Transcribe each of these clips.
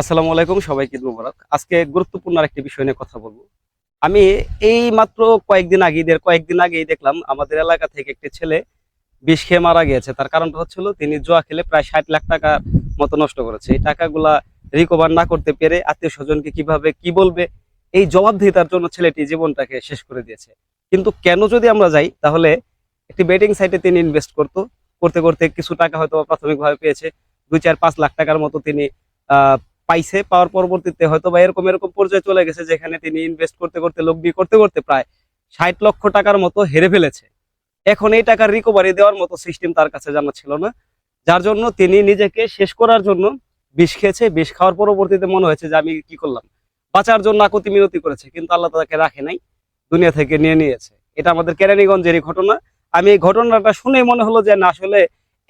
আসসালামু আলাইকুম, সবাইকে ঈদ মোবারক। আজকে গুরুত্বপূর্ণ একটি বিষয় নিয়ে কথা বলবো। আমি এই মাত্র কয়েকদিন আগেই দেখলাম আমাদের এলাকা থেকে একটি ছেলে বিষ খেয়ে মারা গিয়েছে। তার কারণটা হচ্ছিল তিনি জুয়া খেলে প্রায় 60 লাখ টাকার মতো নষ্ট করেছে। এই টাকাগুলা রিকভার না করতে পেরে আত্মীয় স্বজনকে কিভাবে কি বলবে, এই জবাবদিহিতার জন্য ছেলেটি জীবনটাকে শেষ করে দিয়েছে। কিন্তু কেন যদি আমরা যাই, তাহলে একটি বেটিং সাইটে তিনি ইনভেস্ট করতে করতে কিছু টাকা হয়তো প্রাথমিকভাবে পেয়েছে। 2, 4, 5 লাখ টাকার মতো তিনি আহ পাইছে। পাওয়ার পরবর্তীতে হয়তো বা এরকম এরকম পর্যায়ে চলে গেছে যেখানে তিনি ইনভেস্ট করতে করতে লগ্নি করতে করতে প্রায় 60 লক্ষ টাকার মতো হেরে ফেলেছে। এখন এই টাকার রিকভারি দেওয়ার মতো সিস্টেম তার কাছে জানা ছিল না, যার জন্য তিনি নিজেকে শেষ করার জন্য বিষ খেয়েছে। বিষ খাওয়ার পরবর্তীতে মনে হয়েছে যে আমি কি করলাম, বাঁচার জন্য আকুতি মিনতি করেছে, কিন্তু আল্লাহ তাকে রাখে নাই, দুনিয়া থেকে নিয়ে নিয়েছে। এটা আমাদের কেরানীগঞ্জেরই ঘটনা। আমি এই ঘটনাটা শুনে মনে হলো যে না, আসলে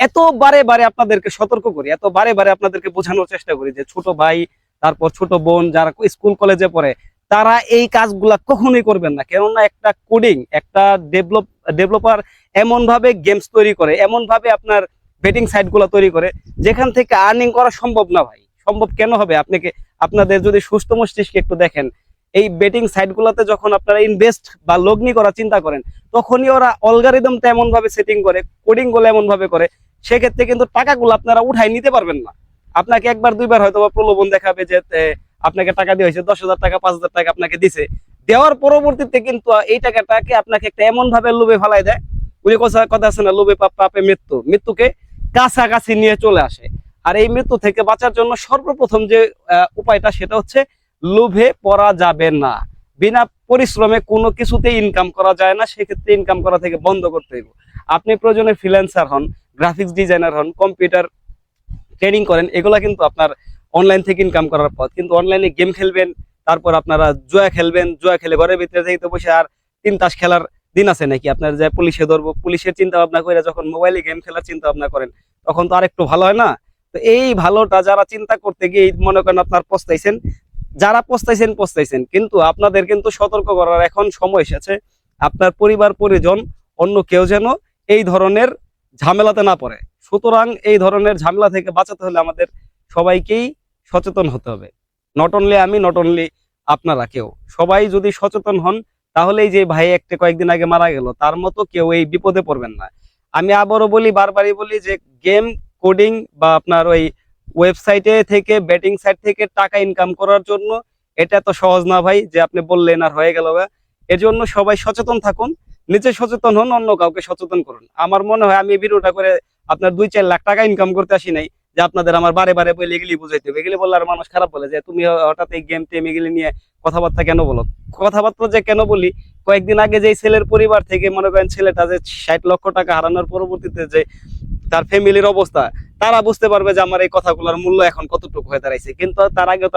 এত বারে বারে আপনাদেরকে সতর্ক করি, এত বারে বারে আপনাদেরকে বোঝানোর চেষ্টা করি যে ছোট ভাই, তারপর ছোট বোন যারা স্কুল কলেজে পড়ে, তারা এই কাজগুলা কখনোই করবেন না। কেননা একটা কোডিং, একটা ডেভেলপার এমন ভাবে গেমস তৈরি করে, এমন ভাবে আপনার বেটিং সাইট গুলা তৈরি করে, যেখান থেকে আর্নিং করা সম্ভব না ভাই। সম্ভব কেন হবে? আপনাদের যদি সুস্থ মস্তিষ্কে একটু দেখেন, এই বেটিং সাইট গুলাতে যখন আপনারা ইনভেস্ট বা লগ্নি করার চিন্তা করেন, তখনই ওরা অলগারিদমটা এমন ভাবে সেটিং করে, কোডিং গুলো এমন ভাবে করে, সেক্ষেত্রে কিন্তু টাকাগুলো আপনারা উঠাই নিতে পারবেন না। আপনাকে একবার দুইবার হয়তো বা প্রলোভন দেখাবে যে আপনাকে টাকা দিয়ে হয়েছে 10,000 টাকা, 5,000 টাকা আপনাকে দিছে। দেওয়ার পরবর্তীতে কিন্তু এই টাকাটাকে আপনাকে একটা এমন ভাবে লোভে ফেলাই দেয়। ওই কথা আছে না, লোভে পাপ পাপে মৃত্যুকে কাছাকাছি নিয়ে চলে আসে। আর এই মৃত্যু থেকে বাঁচার জন্য সর্বপ্রথম যে উপায়টা, সেটা হচ্ছে লোভে পড়া যাবে না। বিনা পরিশ্রমে কোনো কিছুতে ইনকাম করা যায় না, সেক্ষেত্রে ইনকাম করা থেকে বন্ধ করতে হইব। আপনি প্রয়োজনে ফ্রিল্যান্সার হন, গ্রাফিক্স ডিজাইনার হন, কম্পিউটার ট্রেডিং করেন, এগুলা কিন্তু আপনার অনলাইন থেকে ইনকাম করার পথ। কিন্তু অনলাইনে গেম খেলবেন, তারপর আপনারা জুয়া খেলবেন, জুয়া খেলে ঘরের ভিতরে যাইতে বসে আর 3 তাস খেলার দিন আছে নাকি? আপনার যে পুলিশে ধরবো, পুলিশের চিন্তা ভাবনা করে যখন মোবাইলে গেম খেলার চিন্তা ভাবনা করেন, তখন তো আরেকটু ভালো হয় না? তো এই ভালোটা যারা চিন্তা করতে গিয়ে মনে করেন আপনার পস্তাইছেন, যারা পস্তাইছেন, কিন্তু আপনাদের কিন্তু সতর্ক করার এখন সময় এসেছে। আপনার পরিবার পরিজন অন্য কেউ যেন এই ধরনের ঝামেলাতে না পড়ে। সুতরাং এই ধরনের ঝামেলা থেকে বাঁচাতে হলে আমাদের সবাইকেই সচেতন হতে হবে। নট অনলি আমি, নট অনলি আপনারা, কেউ সবাই যদি সচেতন হন, তাহলে এই যে ভাই একটা কয়েকদিন আগে মারা গেল, তার মতো কেউ এই বিপদে পড়বেন না। আমি আবারও বলি, বারবারই বলি যে গেম কোডিং বা আপনার ওই ওয়েবসাইটে থেকে, বেটিং সাইট থেকে টাকা ইনকাম করার জন্য এটা তো সহজ না ভাই যে আপনি বললেন আর হয়ে গেল। এজন্য সবাই সচেতন থাকুন, নিজে সচেতন হন, অন্য কাউকে সচেতন করুন। আমার মনে হয় আমি ভিডিওটা করে আপনার 2, 4 লাখ টাকা ইনকাম করতে আসি নাই যে আপনাদের আমার বারে বারে বলে এগুলি বুঝাইতে হবে। এগুলি বললে আর মানুষ খারাপ বলে যে তুমি হঠাৎ এই গেম টেম এগুলি নিয়ে কথাবার্তা কেন বলো। কথাবার্তা যে কেন বলি, কয়েকদিন আগে যে ছেলের পরিবার থেকে মনে করেন ছেলেটা যে 60 লক্ষ টাকা হারানোর পরবর্তীতে যে তার ফ্যামিলির অবস্থা, তারা বুঝতে পারবে যে আমার এই কথাগুলোর মূল্য এখন কতটুকু হয়ে দাঁড়াইছে। কিন্তু তার আগে তো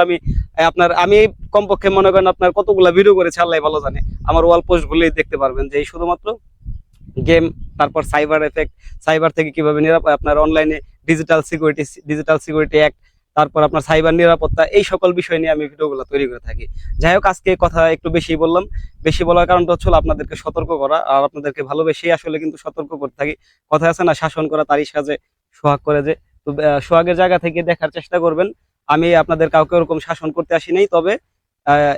আমি কমপক্ষে মনে করেন আপনার কতগুলা ভিডিও করেছি, আল্লাহ ভালো জানে। আমার ওয়াল পোস্ট গুলোই দেখতে পারবেন যে এই শুধুমাত্র গেম, তারপর সাইবার এফেক্ট, সাইবার থেকে কিভাবে নিরাপদ, আপনার অনলাইনে ডিজিটাল সিকিউরিটি অ্যাক্ট, তারপর আপনার সাইবার নিরাপত্তা, এই সকল বিষয় নিয়ে আমি ভিডিওগুলো তৈরি করে থাকি। যাই হোক, আজকে কথা একটু বেশি বললাম। বেশি বলার কারণটা হচ্ছে আপনাদেরকে সতর্ক করা, আর আপনাদেরকে ভালোবেসে আসলে কিন্তু সতর্ক করতে থাকি। কথা আছে না, শাসন করা তারই সাজে সোহাগ করে যে। তো সোহাগের জায়গা থেকে দেখার চেষ্টা করবেন। আমি আপনাদের কাউকে ওরকম শাসন করতে আসি নাই, তবে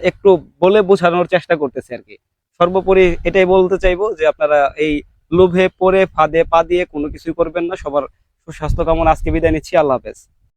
একটু বলে বোঝানোর চেষ্টা করতেছি আর কি। সর্বোপরি এটাই বলতে চাইবো যে আপনারা এই লোভে পড়ে ফাঁদে পা দিয়ে কোনো কিছুই করবেন না। সবার সুস্বাস্থ্য কামনা, আজকে বিদায় নিচ্ছি। আল্লাহ হাফেজ।